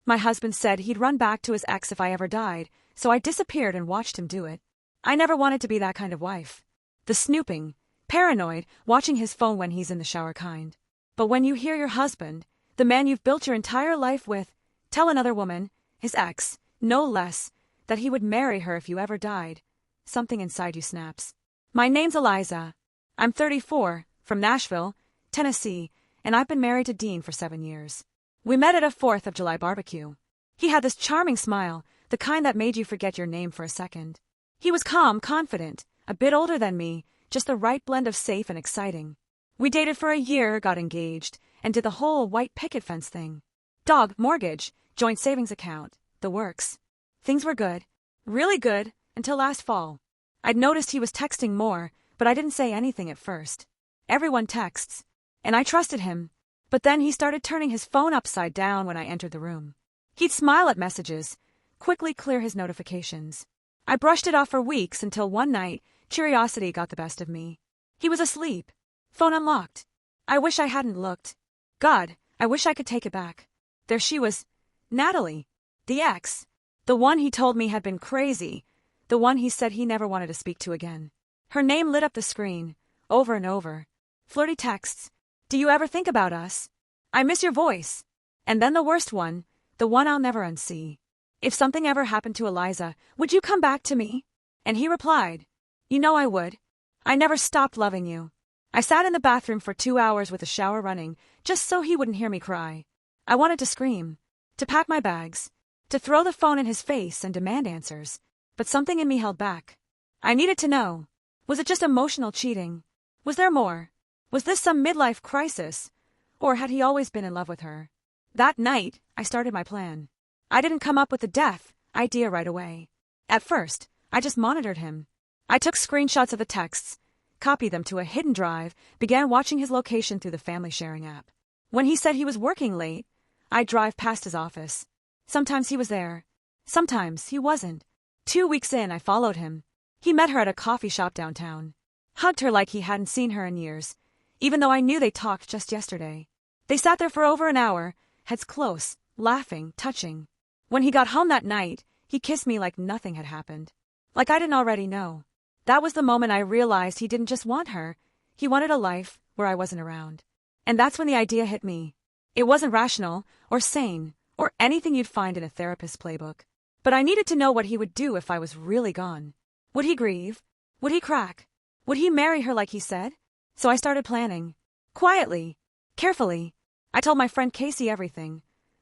My husband said he'd run back to his ex if I ever died, so I disappeared and watched him do it. I never wanted to be that kind of wife. The snooping, paranoid, watching his phone when he's in the shower kind. But when you hear your husband, the man you've built your entire life with, tell another woman, his ex, no less, that he would marry her if you ever died, something inside you snaps. My name's Eliza. I'm 34, from Nashville, Tennessee, and I've been married to Dean for 7 years. We met at a 4th of July barbecue. He had this charming smile, the kind that made you forget your name for a second. He was calm, confident, a bit older than me, just the right blend of safe and exciting. We dated for a year, got engaged, and did the whole white picket fence thing. Dog, mortgage, joint savings account, the works. Things were good, really good, until last fall. I'd noticed he was texting more, but I didn't say anything at first. Everyone texts, and I trusted him, but then he started turning his phone upside down when I entered the room. He'd smile at messages, quickly clear his notifications. I brushed it off for weeks until one night, curiosity got the best of me. He was asleep. Phone unlocked. I wish I hadn't looked. God, I wish I could take it back. There she was, Natalie, the ex, the one he told me had been crazy, the one he said he never wanted to speak to again. Her name lit up the screen, over and over. Flirty texts. Do you ever think about us? I miss your voice. And then the worst one, the one I'll never unsee. If something ever happened to Eliza, would you come back to me? And he replied, you know I would. I never stopped loving you. I sat in the bathroom for 2 hours with the shower running, just so he wouldn't hear me cry. I wanted to scream, to pack my bags, to throw the phone in his face and demand answers, but something in me held back. I needed to know. Was it just emotional cheating? Was there more? Was this some midlife crisis? Or had he always been in love with her? That night, I started my plan. I didn't come up with the death idea right away. At first, I just monitored him. I took screenshots of the texts, copied them to a hidden drive, began watching his location through the family sharing app. When he said he was working late, I'd drive past his office. Sometimes he was there. Sometimes he wasn't. 2 weeks in, I followed him. He met her at a coffee shop downtown. Hugged her like he hadn't seen her in years, even though I knew they talked just yesterday. They sat there for over an hour, heads close, laughing, touching. When he got home that night, he kissed me like nothing had happened. Like I didn't already know. That was the moment I realized he didn't just want her, he wanted a life where I wasn't around. And that's when the idea hit me. It wasn't rational, or sane, or anything you'd find in a therapist's playbook. But I needed to know what he would do if I was really gone. Would he grieve? Would he crack? Would he marry her like he said? So I started planning. Quietly. Carefully. I told my friend Casey everything.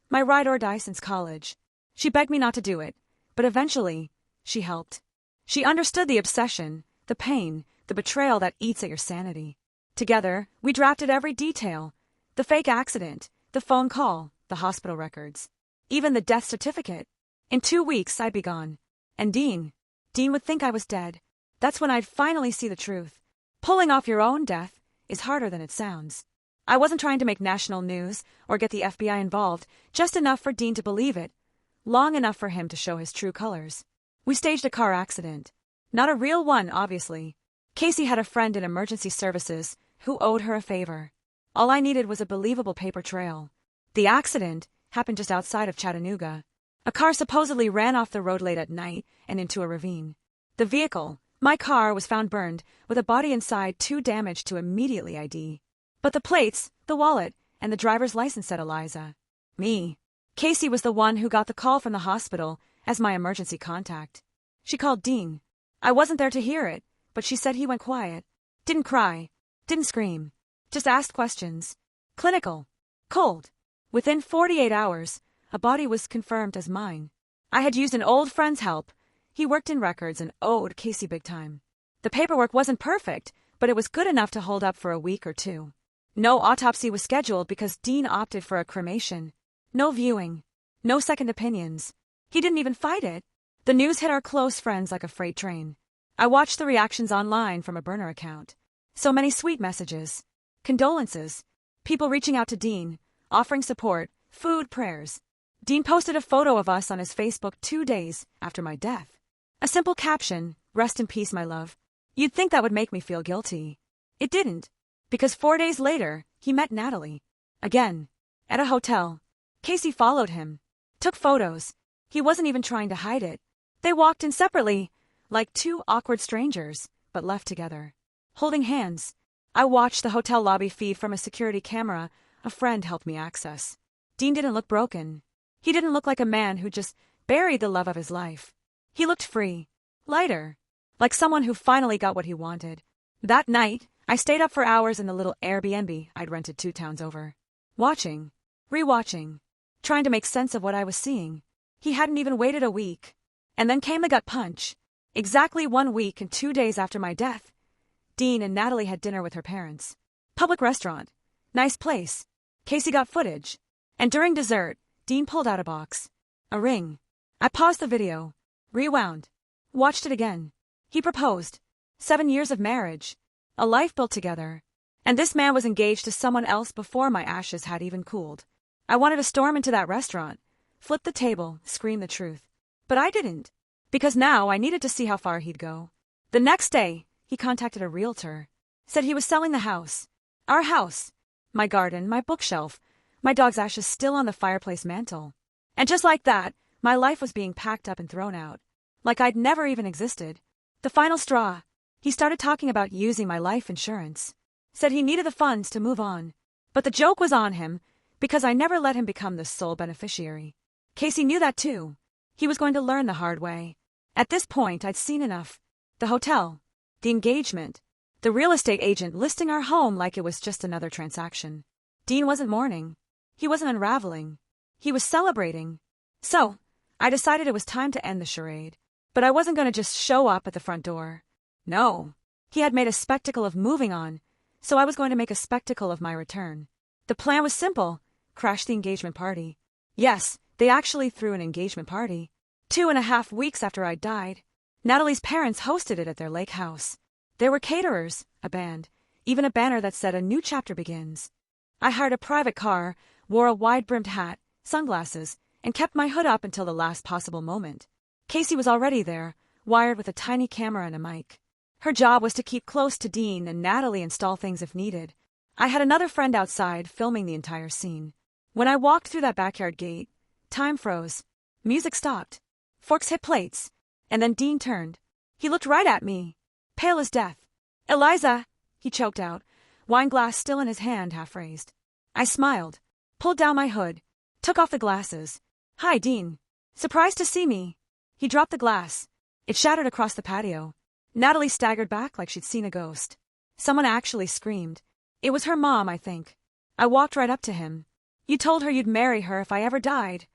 My ride or die since college. She begged me not to do it, but eventually, she helped. She understood the obsession, the pain, the betrayal that eats at your sanity. Together, we drafted every detail. The fake accident, the phone call, the hospital records. Even the death certificate. In 2 weeks, I'd be gone. And Dean would think I was dead. That's when I'd finally see the truth. Pulling off your own death is harder than it sounds. I wasn't trying to make national news or get the FBI involved, just enough for Dean to believe it. Long enough for him to show his true colors. We staged a car accident. Not a real one, obviously. Casey had a friend in emergency services who owed her a favor. All I needed was a believable paper trail. The accident happened just outside of Chattanooga. A car supposedly ran off the road late at night and into a ravine. The vehicle, my car, was found burned, with a body inside too damaged to immediately ID. But the plates, the wallet, and the driver's license said Eliza. Me. Casey was the one who got the call from the hospital as my emergency contact. She called Dean. I wasn't there to hear it, but she said he went quiet. Didn't cry. Didn't scream. Just asked questions. Clinical. Cold. Within 48 hours, a body was confirmed as mine. I had used an old friend's help. He worked in records and owed Casey big time. The paperwork wasn't perfect, but it was good enough to hold up for a week or two. No autopsy was scheduled because Dean opted for a cremation. No viewing. No second opinions. He didn't even fight it. The news hit our close friends like a freight train. I watched the reactions online from a burner account. So many sweet messages. Condolences. People reaching out to Dean, offering support, food, prayers. Dean posted a photo of us on his Facebook 2 days after my death. A simple caption, "Rest in peace, my love." You'd think that would make me feel guilty. It didn't. Because 4 days later, he met Natalie. Again. At a hotel. Casey followed him. Took photos. He wasn't even trying to hide it. They walked in separately, like two awkward strangers, but left together. Holding hands. I watched the hotel lobby feed from a security camera a friend helped me access. Dean didn't look broken. He didn't look like a man who just buried the love of his life. He looked free, lighter, like someone who finally got what he wanted. That night, I stayed up for hours in the little Airbnb I'd rented 2 towns over. Watching, rewatching, trying to make sense of what I was seeing. He hadn't even waited a week. And then came the gut punch. Exactly 1 week and 2 days after my death, Dean and Natalie had dinner with her parents. Public restaurant. Nice place. Casey got footage. And during dessert, Dean pulled out a box. A ring. I paused the video. Rewound. Watched it again. He proposed. 7 years of marriage. A life built together. And this man was engaged to someone else before my ashes had even cooled. I wanted to storm into that restaurant, flip the table, scream the truth. But I didn't. Because now I needed to see how far he'd go. The next day, he contacted a realtor. Said he was selling the house. Our house. My garden, my bookshelf, my dog's ashes still on the fireplace mantel. And just like that, my life was being packed up and thrown out. Like I'd never even existed. The final straw. He started talking about using my life insurance. Said he needed the funds to move on. But the joke was on him, because I never let him become the sole beneficiary. Casey knew that too. He was going to learn the hard way. At this point, I'd seen enough. The hotel. The engagement. The real estate agent listing our home like it was just another transaction. Dean wasn't mourning. He wasn't unraveling. He was celebrating. So, I decided it was time to end the charade. But I wasn't going to just show up at the front door. No. He had made a spectacle of moving on, so I was going to make a spectacle of my return. The plan was simple. Crash the engagement party. Yes, they actually threw an engagement party. 2.5 weeks after I died. Natalie's parents hosted it at their lake house. There were caterers, a band, even a banner that said a new chapter begins. I hired a private car, wore a wide-brimmed hat, sunglasses, and kept my hood up until the last possible moment. Casey was already there, wired with a tiny camera and a mic. Her job was to keep close to Dean and Natalie install things if needed. I had another friend outside filming the entire scene. When I walked through that backyard gate, time froze. Music stopped. Forks hit plates. And then Dean turned. He looked right at me. Pale as death. "Eliza," he choked out, wine glass still in his hand, half raised. I smiled, pulled down my hood, took off the glasses. "Hi, Dean. Surprised to see me." He dropped the glass. It shattered across the patio. Natalie staggered back like she'd seen a ghost. Someone actually screamed. It was her mom, I think. I walked right up to him. "You told her you'd marry her if I ever died,"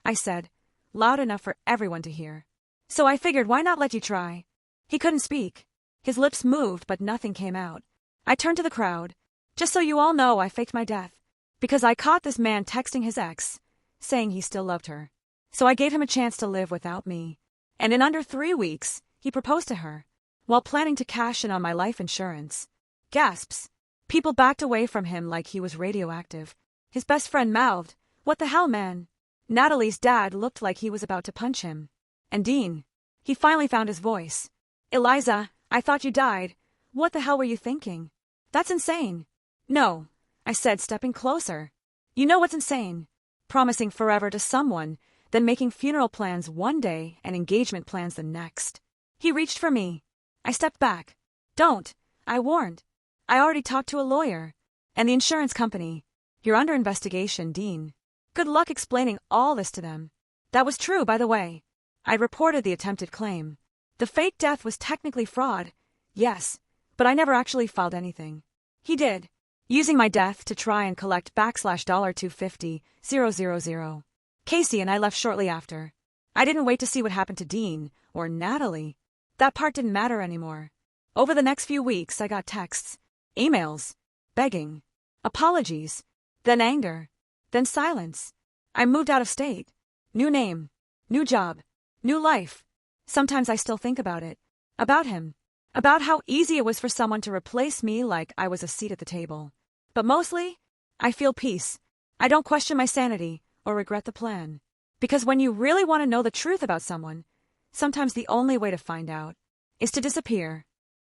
I said, loud enough for everyone to hear. "So I figured why not let you try?" He couldn't speak. His lips moved, but nothing came out. I turned to the crowd. "Just so you all know, I faked my death. Because I caught this man texting his ex, saying he still loved her. So I gave him a chance to live without me. And in under 3 weeks, he proposed to her, while planning to cash in on my life insurance." Gasps. People backed away from him like he was radioactive. His best friend mouthed, "What the hell, man?" Natalie's dad looked like he was about to punch him. And Dean. He finally found his voice. "Eliza, I thought you died. What the hell were you thinking? That's insane." "No," I said, stepping closer. "You know what's insane? Promising forever to someone, then making funeral plans one day and engagement plans the next." He reached for me. I stepped back. "Don't," I warned. "I already talked to a lawyer. And the insurance company. You're under investigation, Dean. Good luck explaining all this to them." That was true, by the way. I'd reported the attempted claim. The fake death was technically fraud, yes, but I never actually filed anything. He did, using my death to try and collect $$250,000. Casey and I left shortly after. I didn't wait to see what happened to Dean or Natalie. That part didn't matter anymore. Over the next few weeks, I got texts, emails, begging, apologies, then anger, then silence. I moved out of state. New name, new job, new life. Sometimes I still think about it. About him. About how easy it was for someone to replace me like I was a seat at the table. But mostly, I feel peace. I don't question my sanity or regret the plan. Because when you really want to know the truth about someone, sometimes the only way to find out is to disappear.